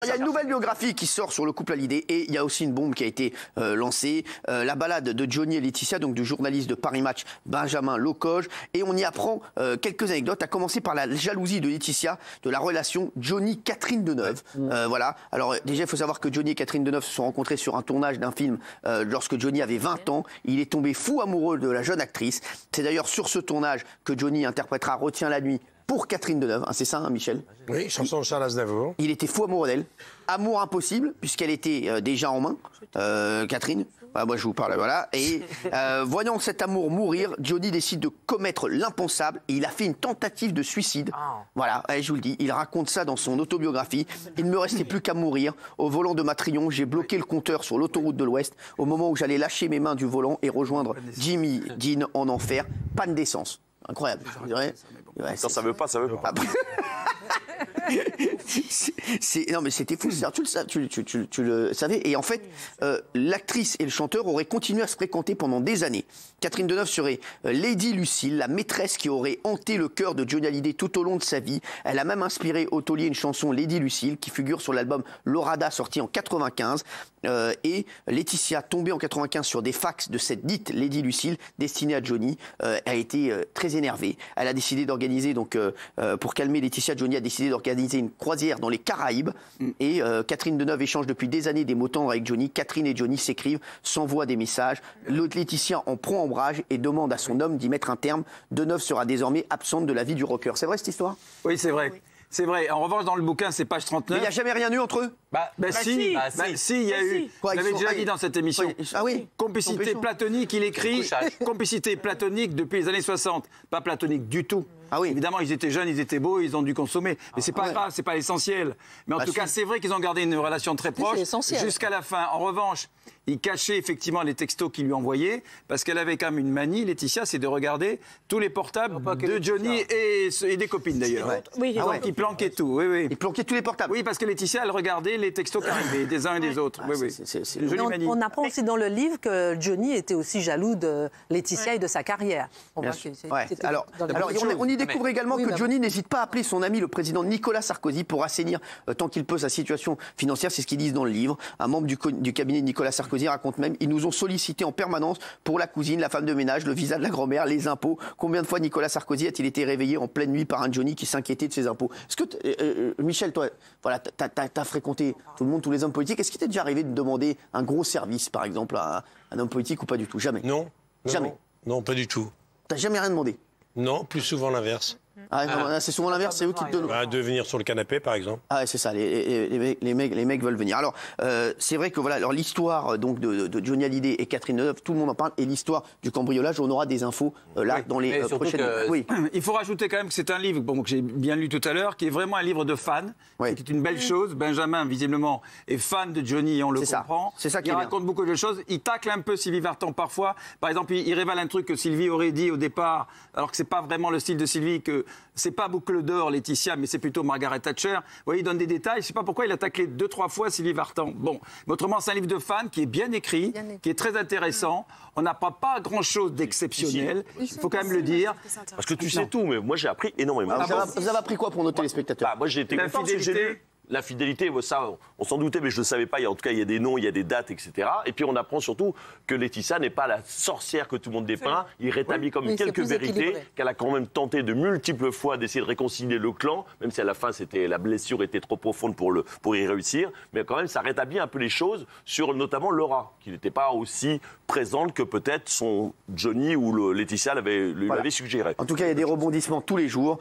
Il y a une nouvelle biographie qui sort sur le couple Hallyday et il y a aussi une bombe qui a été lancée. La balade de Johnny et Laetitia, donc du journaliste de Paris Match Benjamin Locoge. Et on y apprend quelques anecdotes, à commencer par la jalousie de Laetitia, de la relation Johnny-Catherine Deneuve. Voilà. Alors déjà, il faut savoir que Johnny et Catherine Deneuve se sont rencontrés sur un tournage d'un film lorsque Johnny avait 20 ans. Il est tombé fou amoureux de la jeune actrice. C'est d'ailleurs sur ce tournage que Johnny interprétera Retiens la nuit pour Catherine Deneuve, c'est ça, hein, Michel? Oui, chanson de Charles Aznavour. Il était fou amoureux d'elle. Amour impossible, puisqu'elle était déjà en main, Catherine. Ah, moi, je vous parle, voilà. Et voyant cet amour mourir, Johnny décide de commettre l'impensable et il a fait une tentative de suicide. Voilà, je vous le dis, il raconte ça dans son autobiographie. Il ne me restait plus qu'à mourir. Au volant de ma Triomphe, j'ai bloqué le compteur sur l'autoroute de l'Ouest au moment où j'allais lâcher mes mains du volant et rejoindre Jimmy Dean en enfer. Panne d'essence. Incroyable. Ouais, ça veut pas. Non mais c'était fou, tu le savais. Et en fait, l'actrice et le chanteur auraient continué à se fréquenter pendant des années. Catherine Deneuve serait Lady Lucille, la maîtresse qui aurait hanté le cœur de Johnny Hallyday tout au long de sa vie. Elle a même inspiré au taulier une chanson Lady Lucille qui figure sur l'album Lorada sorti en 95. Et Laetitia, tombée en 95 sur des fax de cette dite Lady Lucille destinée à Johnny, a été très énervée. Elle a décidé d'organiser, donc pour calmer Laetitia, Johnny a décidé d'organiser une croisière dans les Caraïbes. Et Catherine Deneuve échange depuis des années des mots tendres avec Johnny. Catherine et Johnny s'écrivent, s'envoient des messages. L'autre Laetitia en prend ombrage et demande à son homme d'y mettre un terme. Deneuve sera désormais absente de la vie du rocker. C'est vrai cette histoire? Oui, c'est vrai. Oui. C'est vrai. En revanche, dans le bouquin, c'est page 39. Mais il n'y a jamais rien eu entre eux? Si, il y a eu. Quoi, je l'avais déjà dit dans cette émission. Ouais. Ah oui. Complicité platonique, il écrit. Complicité platonique depuis les années 60. Pas platonique du tout. Ah oui. Évidemment, ils étaient jeunes, ils étaient beaux, ils ont dû consommer. Mais c'est pas grave, c'est pas l'essentiel. Mais en tout cas, c'est vrai qu'ils ont gardé une relation très proche jusqu'à la fin. En revanche, il cachait effectivement les textos qu'il lui envoyait parce qu'elle avait quand même une manie, Laetitia, c'est de regarder tous les portables de Johnny et des copines d'ailleurs. Oui, donc il planquait tout. Oui. Il planquait tous les portables. Oui, parce que Laetitia, elle regardait les textos qui arrivaient des uns et des autres. C'est une jolie manie. On apprend aussi dans le livre que Johnny était aussi jaloux de Laetitia et de sa carrière. On y découvre également que Johnny n'hésite pas à appeler son ami le président Nicolas Sarkozy pour assainir tant qu'il peut sa situation financière. C'est ce qu'ils disent dans le livre. Un membre du cabinet de Nicolas Sarkozy raconte même: ils nous ont sollicité en permanence pour la cousine, la femme de ménage, le visa de la grand-mère, les impôts. Combien de fois Nicolas Sarkozy a-t-il été réveillé en pleine nuit par un Johnny qui s'inquiétait de ses impôts? Est-ce que Michel, toi, voilà, t'as fréquenté tout le monde, tous les hommes politiques. Est-ce qu'il t'est déjà arrivé de demander un gros service, par exemple, à un homme politique ou pas du tout? Jamais. Non. Jamais. Non, pas du tout. T'as jamais rien demandé? Non, plus souvent l'inverse. C'est souvent l'inverse, c'est eux qui te donnent. De venir sur le canapé, par exemple. Ah, c'est ça, les mecs veulent venir. Alors, c'est vrai que voilà, alors l'histoire donc de Johnny Hallyday et Catherine Deneuve, tout le monde en parle, et l'histoire du cambriolage, on aura des infos là dans les prochaines. Oui. Il faut rajouter quand même que c'est un livre que j'ai bien lu tout à l'heure, qui est vraiment un livre de fans, qui est une belle chose. Benjamin, visiblement, est fan de Johnny, et on le comprend. C'est ça qui il raconte beaucoup de choses. Il tacle un peu Sylvie Vartan parfois. Par exemple, il révèle un truc que Sylvie aurait dit au départ, alors que c'est pas vraiment le style de Sylvie, que c'est pas Boucle d'Or, Laetitia, mais c'est plutôt Margaret Thatcher. Vous voyez, il donne des détails. Je sais pas pourquoi il a taclé 2-3 fois Sylvie Vartan. Bon, mais autrement, c'est un livre de fans qui est bien écrit, qui est très intéressant. On n'a pas grand-chose d'exceptionnel. Il faut quand même le dire. Parce que tu sais tout, mais moi j'ai appris énormément. Vous avez appris quoi pour nos téléspectateurs? Moi j'ai été content parce que j'ai lu. La fidélité, ça, on s'en doutait, mais je ne le savais pas. En tout cas, il y a des noms, il y a des dates, etc. Et puis, on apprend surtout que Laetitia n'est pas la sorcière que tout le monde dépeint. Il rétablit comme quelques vérités, qu'elle a quand même tenté de multiples fois d'essayer de réconcilier le clan, même si à la fin, la blessure était trop profonde pour y réussir. Mais quand même, ça rétablit un peu les choses sur notamment Laura, qui n'était pas aussi présente que peut-être son Johnny ou Laetitia lui avait suggéré. En tout cas, il y a des rebondissements tous les jours.